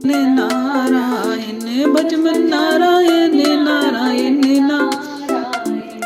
नारायण भजमन Narayan Narayan Narayan.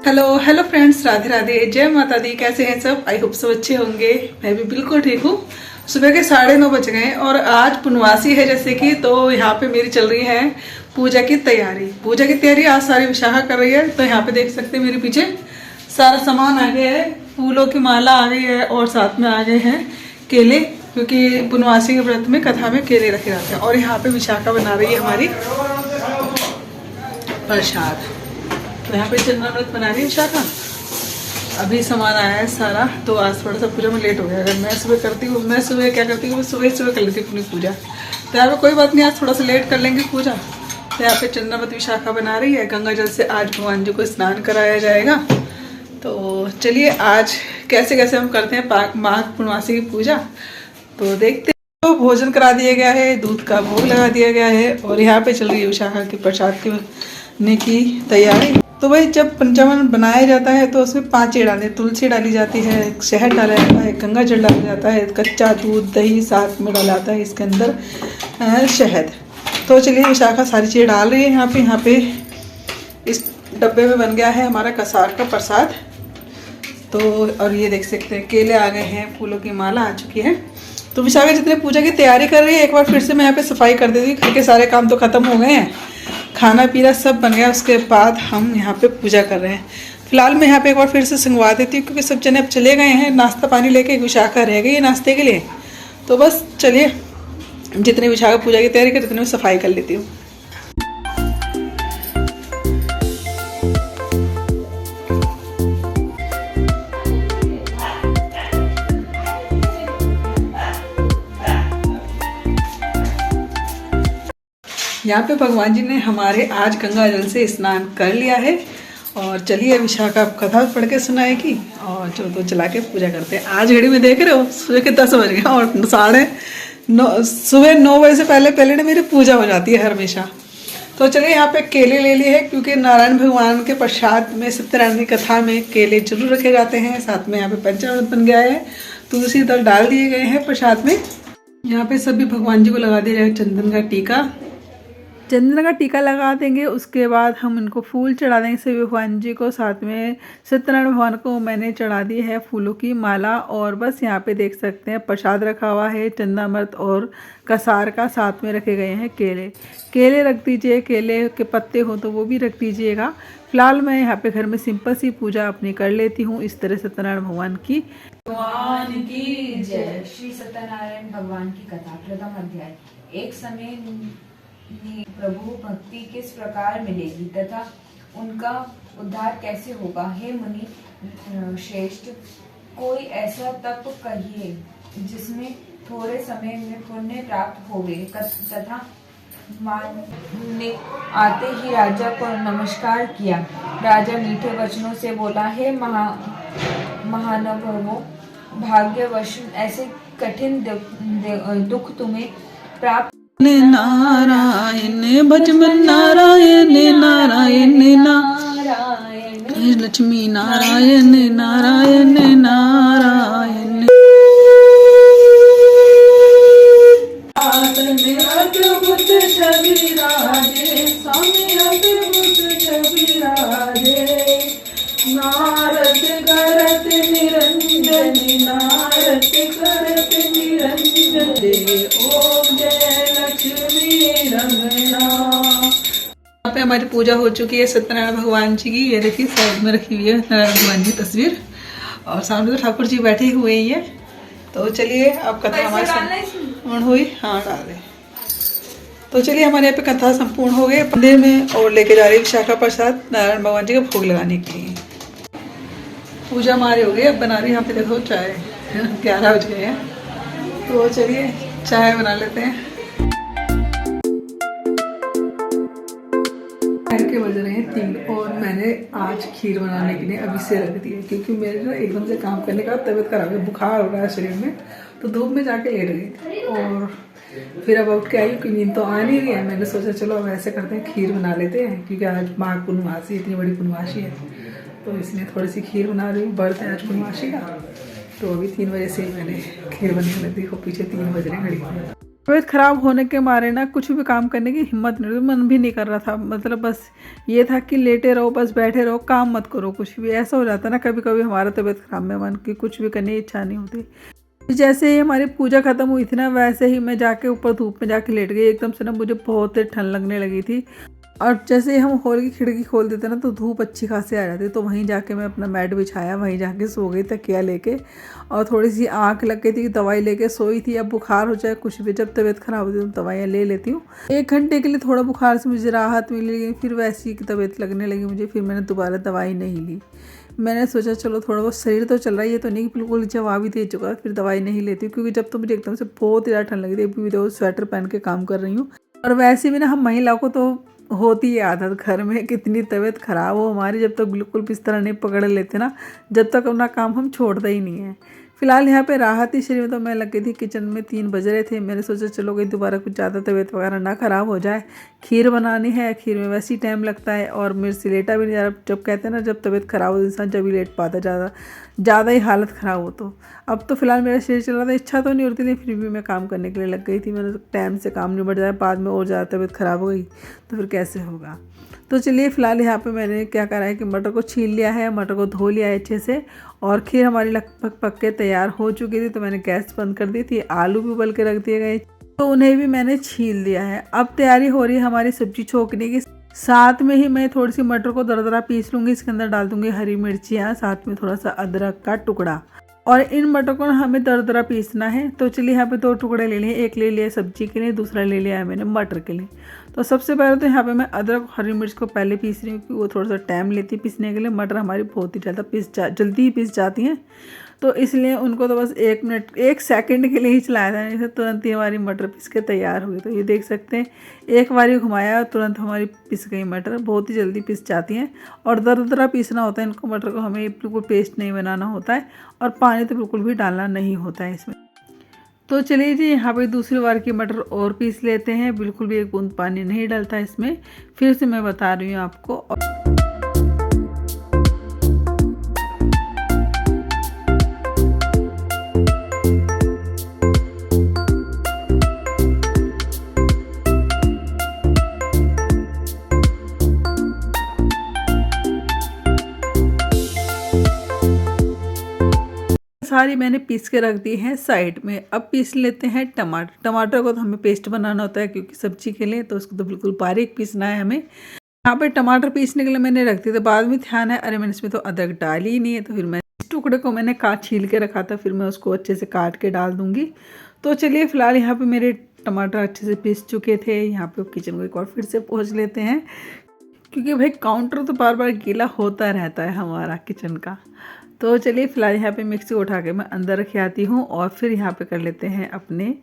Hello friends, Radhe Radhe, जय माता दी। कैसे हैं सब? आई होप सब अच्छे होंगे। मैं भी बिल्कुल ठीक हूँ। सुबह के 9:30 बज गए और आज पुनवासी है जैसे कि, तो यहाँ पे मेरी चल रही है पूजा की तैयारी। आज सारी विशाखा कर रही है। तो यहाँ पे देख सकते हैं मेरे पीछे सारा सामान आ गया है। फूलों की माला आ गई है और साथ में आ गए हैं केले, क्योंकि पुनवासी के व्रत में कथा में केले रखे जाते हैं। और यहाँ पे विशाखा बना रही है हमारी प्रसाद। तो यहाँ पे चंद्रामृत बना रही है विशाखा। अभी सामान आया है सारा, तो आज थोड़ा सा पूजा में लेट हो गया। अगर मैं सुबह करती हूँ, मैं सुबह क्या करती हूँ, मैं सुबह कर लेती हूँ अपनी पूजा। तो यहाँ पे कोई बात नहीं, आज थोड़ा सा लेट कर लेंगे पूजा। तो यहाँ पे चंद्रामृत विशाखा बना रही है। गंगा जल से आज भगवान जी को स्नान कराया जाएगा। तो चलिए आज कैसे कैसे हम करते हैं माघ पूर्णमासी की पूजा, तो देखते हैं। तो भोजन करा दिया गया है, दूध का भोग लगा दिया गया है और यहाँ पे चल रही है विशाखा के प्रसाद के ने की तैयारी। तो भाई जब पंचामृत बनाया जाता है तो उसमें 5 चीज़ डालते हैं। तुलसी डाली जाती है, शहद डाला जाता है, गंगा जल डाला जाता है, कच्चा दूध, दही साथ में डाला जाता है इसके अंदर शहद। तो चलिए विशाखा सारी चीज़ें डाल रही है यहाँ पे इस डब्बे में बन गया है हमारा कसार का प्रसाद। तो और ये देख सकते हैं केले आ गए हैं, फूलों की माला आ चुकी है। तो विशाखा जितने पूजा की तैयारी कर रही है, एक बार फिर से मैं यहाँ पे सफाई कर देती हूँ। घर के सारे काम तो खत्म हो गए हैं, खाना पीना सब बन गया। उसके बाद हम यहाँ पे पूजा कर रहे हैं। फिलहाल मैं यहाँ पे एक बार फिर से संगवा देती हूँ, क्योंकि सब जने अब चले गए हैं नाश्ता पानी लेके। विशाखा रह गई है नाश्ते के लिए। तो बस चलिए जितने विशाखा पूजा की तैयारी कर, उतने में सफाई कर लेती हूँ। यहाँ पे भगवान जी ने हमारे आज गंगा जल से स्नान कर लिया है। और चलिए विशाखा कथा पढ़ के सुनाएगी और चलो तो चला के पूजा करते हैं। आज घड़ी में देख रहे हो सुबह के 10 बज गए और सुबह 9 बजे से पहले ना मेरी पूजा हो जाती है हमेशा। तो चलिए यहाँ पे केले ले लिए हैं, क्योंकि नारायण भगवान के प्रसाद में सत्यनारायण की कथा में केले जरूर रखे जाते हैं। साथ में यहाँ पे पंचामृत बन गया है, तुलसी दल डाल दिए गए हैं प्रसाद में। यहाँ पे सभी भगवान जी को लगा दिया जाएगा चंदन का टीका लगा देंगे। उसके बाद हम इनको फूल चढ़ा देंगे सभी भगवान जी को। साथ में सत्यनारायण भगवान को मैंने चढ़ा दी है फूलों की माला। और बस यहाँ पे देख सकते हैं प्रसाद रखा हुआ है चंद्रामृत और कसार का। साथ में रखे गए हैं केले रख दीजिए, केले के पत्ते हो तो वो भी रख दीजिएगा। फिलहाल मैं यहाँ पे घर में सिंपल सी पूजा अपनी कर लेती हूँ इस तरह। सत्यनारायण भगवान की जय। श्री सत्यनारायण भगवान की कथा, प्रथम अध्याय। एक समय प्रभु भक्ति किस प्रकार मिलेगी तथा उनका उद्धार कैसे होगा? हे मुनि श्रेष्ठ, कोई ऐसा तप कहिए जिसमें थोड़े समय में पुण्य प्राप्त होवे। तथा मानने आते ही राजा को नमस्कार किया। राजा मीठे वचनों से बोला, हे महानुभावों, भाग्यवश ऐसे कठिन दुख तुम्हें प्राप्त। नारायण भजमन नारायण नारायण नारायण। लक्ष्मी नारायण नारायण नारायण। अद्भुत छवि राजे, स्वामी अद्भुत छवि राजे। नारद करत निरंजनी, नारद करत निरंजनी। ओम जय लक्ष्मी रमना। यहाँ पे हमारी पूजा हो चुकी है सत्यनारायण भगवान जी की। ये देखिए साइड में रखी हुई है नारायण भगवान जी तस्वीर, और सामने तो ठाकुर जी बैठे हुए ही है। तो चलिए अब कथा हमारी संपूर्ण हुई। हाँ डाल दे। तो चलिए हमारे यहाँ पे कथा संपूर्ण हो गई मंदिर में, और लेके जा रही है विशाखा प्रसाद नारायण भगवान जी का भोग लगाने के लिए। पूजा हमारी हो गई। अब बना रही यहाँ पे देखो चाय, 11 बज गए हैं। तो चलिए चाय बना लेते हैं। के बज रहे हैं 3 और मैंने आज खीर बनाने के लिए अभी से रख दी है, क्योंकि मेरे ना एकदम से काम करने का तबीयत खराब है, बुखार हो रहा है शरीर में। तो धूप में जाके लेट गई थी और फिर अब उठ के आई कि नींद तो आ नहीं रही है। मैंने सोचा चलो अब ऐसे करते हैं खीर बना लेते हैं, क्योंकि आज माघ पूर्णमासी, इतनी बड़ी पूर्णमासी है। तो इसलिए थोड़ी सी खीर बना रही हूँ। व्रत है आज पूर्णमासी का, तो अभी 3 बजे से मैंने खीर बनने लगी। देखो पीछे 3 बज रहे घड़ी। तबीयत ख़राब होने के मारे ना कुछ भी काम करने की हिम्मत नहीं, मन भी नहीं कर रहा था। मतलब बस ये था कि लेटे रहो, बस बैठे रहो, काम मत करो कुछ भी। ऐसा हो जाता है ना कभी कभी हमारा तबीयत ख़राब में, मन की कुछ भी करने की इच्छा नहीं होती। जैसे ही हमारी पूजा ख़त्म हुई थी ना, वैसे ही मैं जाके ऊपर धूप में जाके लेट गई। एकदम से ना मुझे बहुत ठंड लगने लगी थी, और जैसे ही हम हॉल की खिड़की खोल देते ना तो धूप अच्छी खासी आ जाती। तो वहीं जाके मैं अपना मैट बिछाया, वहीं जाके सो गई तकिया लेके, और थोड़ी सी आँख लग गई थी, दवाई लेके सोई थी। अब बुखार हो जाए कुछ भी, जब तबीयत ख़राब होती है तो दवाइयाँ ले लेती हूँ। 1 घंटे के लिए थोड़ा बुखार से मुझे राहत मिली, फिर वैसी तबीयत लगने लगी मुझे। फिर मैंने दोबारा दवाई नहीं ली। मैंने सोचा चलो थोड़ा बहुत शरीर तो चल रहा है, ये तो नहीं बिल्कुल जवाब ही दे चुका, फिर दवाई नहीं लेती हूँ। क्योंकि जब तो मुझे एकदम से बहुत ज़्यादा ठंड लगी थी। अभी भी देखो स्वेटर पहन के काम कर रही हूँ। और वैसे भी ना हम महिलाओं को तो होती है आदत, घर में कितनी तबीयत ख़राब हो हमारी, जब तक बिल्कुल बिस्तर नहीं पकड़ लेते ना, जब तक अपना काम हम छोड़ते ही नहीं है। फिलहाल यहाँ पे राहत ही शरीर में। तो मैं लग गई थी किचन में, 3 बज रहे थे। मैंने सोचा चलो गई दोबारा कुछ ज़्यादा तबीयत वगैरह ना ख़राब हो जाए। खीर बनानी है, खीर में वैसे ही टाइम लगता है, और मेरे से लेटा भी नहीं जा रहा। जब कहते हैं ना जब तबीयत ख़राब हो इंसान जब ही लेट पाता, ज़्यादा ही हालत ख़राब हो। तो अब तो फिलहाल मेरा शरीर चल रहा था, इच्छा तो नहीं होती थी, फिर भी मैं काम करने के लिए लग गई थी। मैंने टाइम से काम निबट जाए, बाद में और ज़्यादा तबीयत ख़राब हो गई तो फिर कैसे होगा। तो चलिए फ़िलहाल यहाँ पे मैंने क्या करा है कि मटर को छील लिया है, मटर को धो लिया है अच्छे से, और खीर हमारी लगभग पक के तैयार हो चुकी थी। तो मैंने गैस बंद कर दी थी। आलू भी उबल के रख दिए गए, तो उन्हें भी मैंने छील दिया है। अब तैयारी हो रही है हमारी सब्जी छोंकने की। साथ में ही मैं थोड़ी सी मटर को दरदरा पीस लूँगी, इसके अंदर डाल दूँगी हरी मिर्चियाँ, साथ में थोड़ा सा अदरक का टुकड़ा। और इन मटर को हमें दरदरा पीसना है। तो चलिए यहाँ पे 2 टुकड़े ले लिए, एक ले लिया सब्जी के लिए, दूसरा ले लिया है मैंने मटर के लिए। तो सबसे पहले तो यहाँ पे मैं अदरक हरी मिर्च को पहले पीस रही हूँ, क्योंकि वो थोड़ा सा टाइम लेती है पीसने के लिए। मटर हमारी बहुत ही ज़्यादा जल्दी ही पीस जाती हैं, तो इसलिए उनको तो बस 1 मिनट 1 सेकंड के लिए ही चलाया था, नहीं तुरंत ही हमारी मटर पीस के तैयार हो गई। तो ये देख सकते हैं, एक बार घुमाया तुरंत हमारी पिस गई मटर। बहुत ही जल्दी पिस जाती हैं, और दरदरा पीसना होता है इनको, मटर को हमें बिल्कुल पेस्ट नहीं बनाना होता है, और पानी तो बिल्कुल भी डालना नहीं होता है इसमें। तो चलिए जी यहाँ पे दूसरी बार की मटर और पीस लेते हैं, बिल्कुल भी 1 बूंद पानी नहीं डलता इसमें। फिर से मैं बता रही हूँ आपको। सारी मैंने पीस के रख दी है साइड में। अब पीस लेते हैं टमाटर। टमाटर को तो हमें पेस्ट बनाना होता है क्योंकि सब्जी के लिए, तो उसको तो बिल्कुल बारीक पीसना है हमें। यहाँ पे टमाटर पीसने के लिए मैंने रख दिए थे, बाद में ध्यान है अरे मैंने इसमें तो अदरक डाली ही नहीं है। तो फिर मैं इस टुकड़े को मैंने छील के रखा था, फिर मैं उसको अच्छे से काट के डाल दूँगी। तो चलिए फिलहाल यहाँ पर मेरे टमाटर अच्छे से पीस चुके थे। यहाँ पर किचन को एक और फिर से पोंछ लेते हैं, क्योंकि भाई काउंटर तो बार बार गीला होता रहता है हमारा किचन का। तो चलिए फिलहाल यहाँ पे मिक्सी को उठा के मैं अंदर रख आती हूँ, और फिर यहाँ पे कर लेते हैं अपने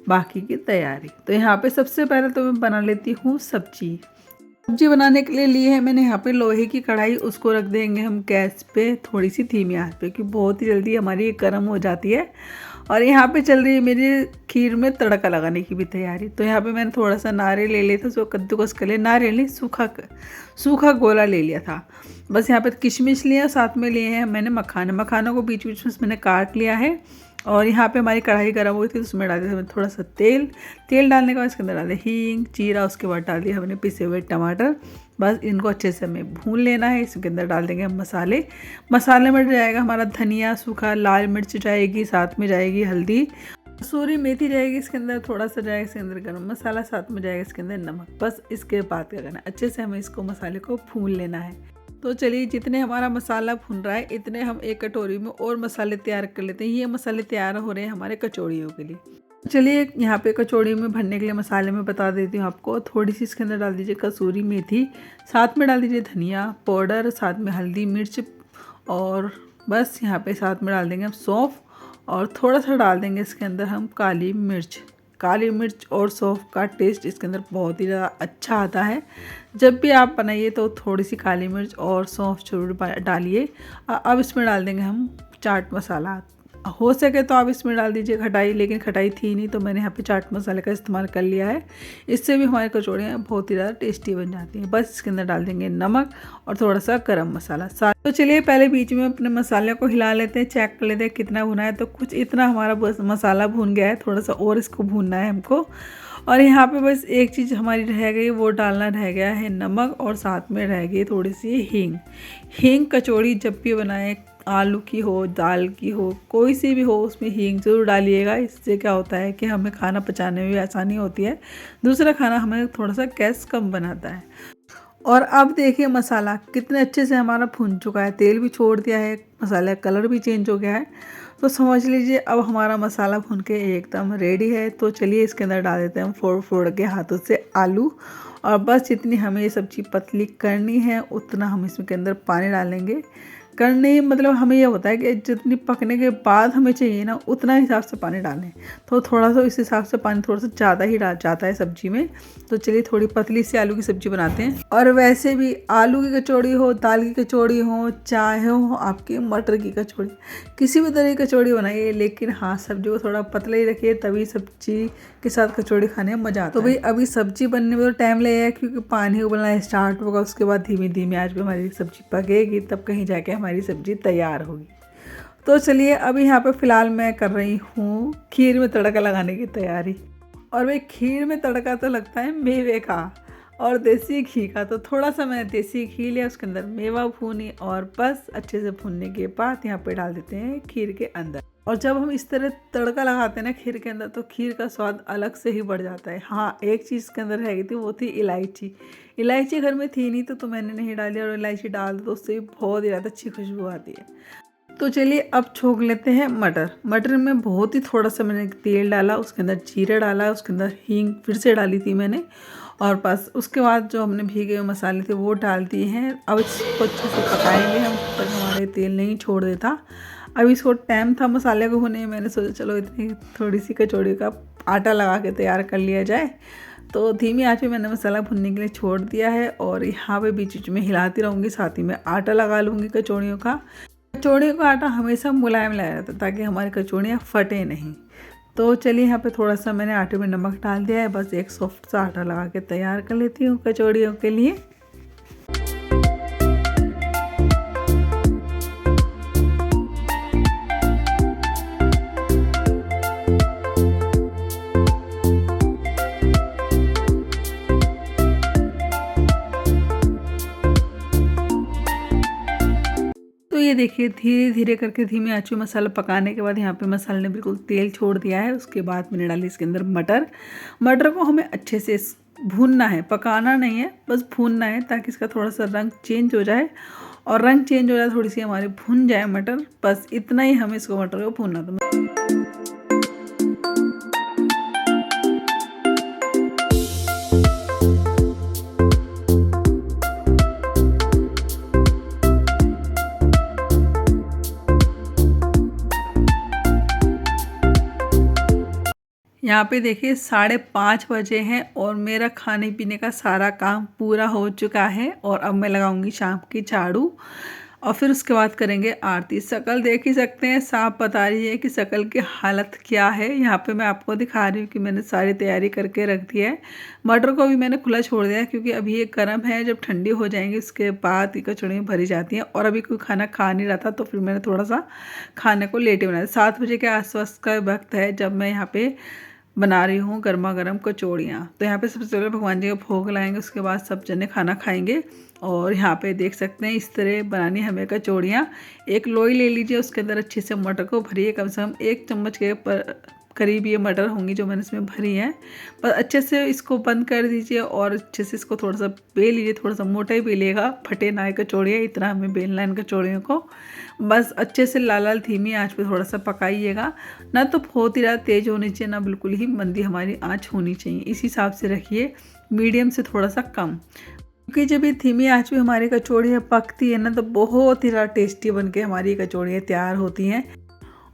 बाकी की तैयारी। तो यहाँ पे सबसे पहले तो मैं बना लेती हूँ सब्जी बनाने के लिए ली है मैंने यहाँ पे लोहे की कढ़ाई। उसको रख देंगे हम गैस पे थोड़ी सी धीमी आंच पे, क्योंकि बहुत ही जल्दी हमारी गर्म हो जाती है। और यहाँ पे चल रही है मेरी खीर में तड़का लगाने की भी तैयारी। तो यहाँ पे मैंने थोड़ा सा नारियल ले लिया था, उसको कद्दूकस कर लिया। नारियल नहीं, सूखा गोला ले लिया था। बस यहाँ पे किशमिश लिया, साथ में लिए हैं मैंने मखानों को बीच बीच में मैंने काट लिया है। और यहाँ पे हमारी कढ़ाई गर्म हुई थी, उसमें डाल दिया थोड़ा सा तेल डालने के बाद इसके अंदर डाल दिया हींग, जीरा, उसके बाद डाल दिया हमने पिसे हुए टमाटर। बस इनको अच्छे से हमें भून लेना है। इसके अंदर डाल देंगे हम मसाले में जाएगा हमारा धनिया, सूखा लाल मिर्च जाएगी, साथ में जाएगी हल्दी, कसूरी मेथी जाएगी इसके अंदर, थोड़ा सा जाएगा इसके अंदर गरम मसाला, साथ में जाएगा इसके अंदर नमक। बस इसके बाद क्या करना है, अच्छे से हमें इसको मसाले को भून लेना है। तो चलिए जितने हमारा मसाला भुन रहा है इतने हम एक कटोरी में और मसाले तैयार कर लेते हैं। ये मसाले तैयार हो रहे हैं हमारे कचौड़ियों के लिए। चलिए यहाँ पे कचौड़ी में भरने के लिए मसाले में बता देती हूँ आपको। थोड़ी सी इसके अंदर डाल दीजिए कसूरी मेथी, साथ में डाल दीजिए धनिया पाउडर, साथ में हल्दी मिर्च, और बस यहाँ पे साथ में डाल देंगे हम सौंफ, और थोड़ा सा डाल देंगे इसके अंदर हम काली मिर्च और सौंफ का टेस्ट इसके अंदर बहुत ही ज़्यादा अच्छा आता है। जब भी आप बनाइए तो थोड़ी सी काली मिर्च और सौंफ जरूर डालिए। अब इसमें डाल देंगे हम चाट मसाला, हो सके तो आप इसमें डाल दीजिए खटाई, लेकिन खटाई थी नहीं तो मैंने यहाँ पे चाट मसाले का इस्तेमाल कर लिया है। इससे भी हमारी कचौड़ियाँ बहुत ही ज़्यादा टेस्टी बन जाती हैं। बस इसके अंदर डाल देंगे नमक और थोड़ा सा गरम मसाला। तो चलिए पहले बीच में अपने मसाले को हिला लेते हैं, चेक कर लेते हैं कितना भुना है। तो कुछ इतना हमारा बस मसाला भून गया है, थोड़ा सा और इसको भूनना है हमको। और यहाँ पे बस एक चीज़ हमारी रह गई, वो डालना रह गया है नमक, और साथ में रह गई थोड़ी सी हींग। हींग कचौड़ी जब भी बनाए, आलू की हो, दाल की हो, कोई सी भी हो, उसमें हींग ज़रूर डालिएगा। इससे क्या होता है कि हमें खाना पचाने में भी आसानी होती है, दूसरा खाना हमें थोड़ा सा गैस कम बनाता है। और अब देखिए मसाला कितने अच्छे से हमारा भुन चुका है, तेल भी छोड़ दिया है, मसाले का कलर भी चेंज हो गया है। तो समझ लीजिए अब हमारा मसाला भुन के एकदम रेडी है। तो चलिए इसके अंदर डाल देते हैं हम फोड़ फोड़ के हाथों से आलू। और बस जितनी हमें ये सब्ज़ी पतली करनी है उतना हम इसमें के अंदर पानी डालेंगे। करने मतलब हमें यह होता है कि जितनी पकने के बाद हमें चाहिए ना, उतना हिसाब से पानी डालें। तो थोड़ा सा इस हिसाब से पानी थोड़ा सा ज़्यादा ही डाल जाता है सब्जी में। तो चलिए थोड़ी पतली सी आलू की सब्ज़ी बनाते हैं। और वैसे भी आलू की कचौड़ी हो, दाल की कचौड़ी हो, चाहे हो आपकी मटर की कचौड़ी, किसी भी तरह की कचौड़ी बनाइए, लेकिन हाँ सब्जी को थोड़ा पतला ही रखिए, तभी सब्जी के साथ कचौड़ी खाने में मज़ा आता है। तो भाई अभी सब्जी बनने में तो टाइम लगेगा, क्योंकि पानी उबलना स्टार्ट होगा, उसके बाद धीमी धीमी आंच पे हमारी सब्जी पकेगी, तब कहीं जाके हमारी सब्जी तैयार होगी। तो चलिए अभी यहाँ पे फ़िलहाल मैं कर रही हूँ खीर में तड़का लगाने की तैयारी। और भाई खीर में तड़का तो लगता है मेवे का और देसी घी का। तो थोड़ा सा मैंने देसी घी लिया, उसके अंदर मेवा भूनी, और बस अच्छे से भूनने के बाद यहाँ पे डाल देते हैं खीर के अंदर। और जब हम इस तरह तड़का लगाते हैं ना खीर के अंदर, तो खीर का स्वाद अलग से ही बढ़ जाता है। हाँ एक चीज़ के अंदर रह गई थी, वो थी इलायची। इलायची घर में थी नहीं तो मैंने नहीं डाली, और इलायची डाल दो तो उससे भी बहुत ही ज़्यादा अच्छी खुशबू आती है। तो चलिए अब छोंक लेते हैं मटर। मटर में बहुत ही थोड़ा सा मैंने तेल डाला, उसके अंदर जीरा डाला, उसके अंदर हींग फिर से डाली थी मैंने, और बस उसके बाद जो हमने भीगे हुए मसाले थे वो डाल दिए हैं। अब इसको अच्छे से पकाएंगे हम जब तक हमारे तेल नहीं छोड़ देता। अब इसको टाइम था मसाले को होने, मैंने सोचा चलो इतनी थोड़ी सी कचौड़ी का आटा लगा के तैयार कर लिया जाए। तो धीमी आंच पे मैंने मसाला भुनने के लिए छोड़ दिया है, और यहाँ पे बीच बीच में हिलाती रहूँगी, साथ ही में आटा लगा लूँगी कचौड़ियों का। कचौड़ियों का आटा हमेशा मुलायम लगाया जाता है ताकि हमारी कचौड़ियाँ फटे नहीं। तो चलिए यहाँ पे थोड़ा सा मैंने आटे में नमक डाल दिया है, बस एक सॉफ्ट सा आटा लगा के तैयार कर लेती हूँ कचौड़ियों के लिए। तो ये देखिए धीरे धीरे करके धीमी आंच में मसाला पकाने के बाद यहाँ पे मसाले ने बिल्कुल तेल छोड़ दिया है। उसके बाद मैंने डाली इसके अंदर मटर। मटर को हमें अच्छे से भूनना है, पकाना नहीं है, बस भूनना है ताकि इसका थोड़ा सा रंग चेंज हो जाए। और रंग चेंज हो जाए, थोड़ी सी हमारी भुन जाए मटर, बस इतना ही हमें इसको मटर को भूनना। तो यहाँ पे देखिए 5:30 बजे हैं और मेरा खाने पीने का सारा काम पूरा हो चुका है। और अब मैं लगाऊंगी शाम की झाड़ू, और फिर उसके बाद करेंगे आरती। शकल देख ही सकते हैं, साफ बता रही है कि शकल की हालत क्या है। यहाँ पे मैं आपको दिखा रही हूँ कि मैंने सारी तैयारी करके रख दी है। मटर को भी मैंने खुला छोड़ दिया है, क्योंकि अभी ये गर्म है, जब ठंडी हो जाएंगी उसके बाद ये कचौड़ी में भरी जाती हैं। और अभी कोई खाना खा नहीं रहा था, तो फिर मैंने थोड़ा सा खाने को लेटे बनाया। 7 बजे के आसपास का वक्त है जब मैं यहाँ पे बना रही हूँ गर्मा गर्म कचौड़ियाँ। तो यहाँ पे सबसे पहले भगवान जी का भोग लाएंगे, उसके बाद सब जने खाना खाएंगे। और यहाँ पे देख सकते हैं इस तरह बनानी हमें कचौड़ियाँ। एक लोई ले लीजिए, उसके अंदर अच्छे से मटर को भरिए, कम से कम 1 चम्मच के करीब ये मटर होंगी जो मैंने इसमें भरी है। बस अच्छे से इसको बंद कर दीजिए और अच्छे से इसको थोड़ा सा बेल लीजिए, थोड़ा सा मोटा ही बेलिएगा, फटे ना कचौड़ियाँ, इतना हमें बेलना इन कचौड़ियों को। बस अच्छे से लाल लाल धीमी आंच पे थोड़ा सा पकाइएगा, ना तो बहुत ही ज़्यादा तेज़ होनी चाहिए, ना बिल्कुल ही मंदी हमारी आँच होनी चाहिए। इस हिसाब से रखिए, मीडियम से थोड़ा सा कम, क्योंकि जब ये धीमी आंच पे हमारी कचौड़ियाँ पकती है ना, तो बहुत ही ज़्यादा टेस्टी बन के हमारी कचौड़ियाँ तैयार होती हैं।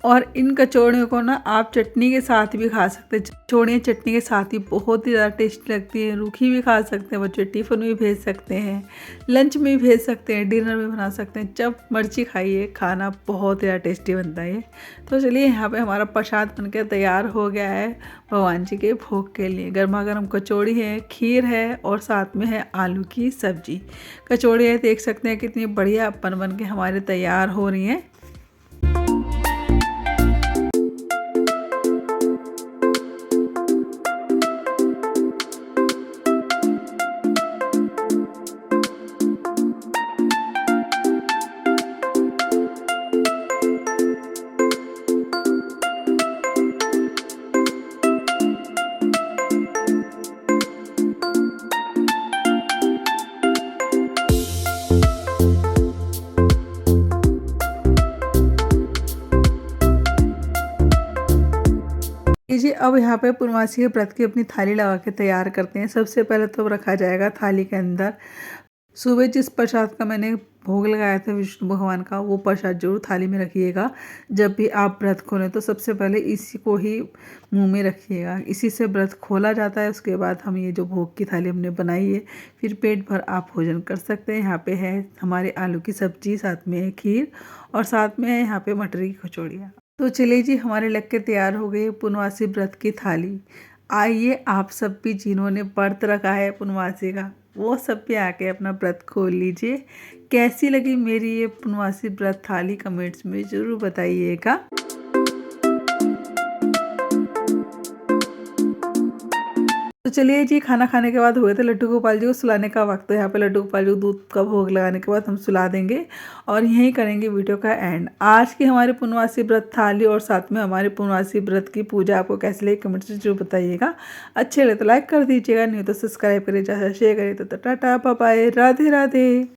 और इन कचौड़ियों को ना आप चटनी के साथ भी खा सकते हैं। कचौड़ियाँ चटनी के साथ ही बहुत ही ज़्यादा टेस्टी लगती है। रूखी भी खा सकते हैं, बच्चे टिफ़िन में भी भेज सकते हैं, लंच में भी भेज सकते हैं, डिनर में बना सकते हैं, जब मर्जी खाइए। खाना बहुत ज़्यादा टेस्टी बनता है। तो चलिए यहाँ पे हमारा प्रसाद बनकर तैयार हो गया है भगवान जी के भोग के लिए। गर्मा गर्म कचौड़ी है, खीर है और साथ में है आलू की सब्जी। कचौड़ियाँ देख सकते हैं कितनी बढ़िया बन के हमारे तैयार हो रही हैं। जी अब यहाँ पे पूर्णमासी के व्रत की अपनी थाली लगा के तैयार करते हैं। सबसे पहले तो रखा जाएगा थाली के अंदर सुबह जिस प्रसाद का मैंने भोग लगाया था विष्णु भगवान का, वो प्रसाद जरूर थाली में रखिएगा। जब भी आप व्रत खोलें तो सबसे पहले इसी को ही मुंह में रखिएगा। इसी से व्रत खोला जाता है। उसके बाद हम ये जो भोग की थाली हमने बनाई है, फिर पेट भर आप भोजन कर सकते हैं। यहाँ पे है हमारे आलू की सब्जी, साथ में है खीर और साथ में है यहाँ पे मटर की कचौड़ियाँ। तो चलिए जी, हमारे लग के तैयार हो गई पूर्णमासी व्रत की थाली। आइए आप सब भी जिन्होंने व्रत रखा है पूर्णमासी का, वो सब भी आके अपना व्रत खोल लीजिए। कैसी लगी मेरी ये पूर्णमासी व्रत थाली कमेंट्स में ज़रूर बताइएगा। तो चलिए जी, खाना खाने के बाद हुए थे लड्डू गोपाल जी को सुलाने का वक्त। तो यहाँ पे लड्डू गोपाल जी को दूध का भोग लगाने के बाद हम सुला देंगे और यहीं करेंगे वीडियो का एंड। आज की हमारी पूर्णमासी व्रत थाली और साथ में हमारे पूर्णमासी व्रत की पूजा आपको कैसे लगी कमेंट से जरूर बताइएगा। अच्छे लगे तो लाइक कर दीजिएगा, नहीं तो सब्सक्राइब करिए, जैसा शेयर करिए। तो tata bye bye, Radhe Radhe.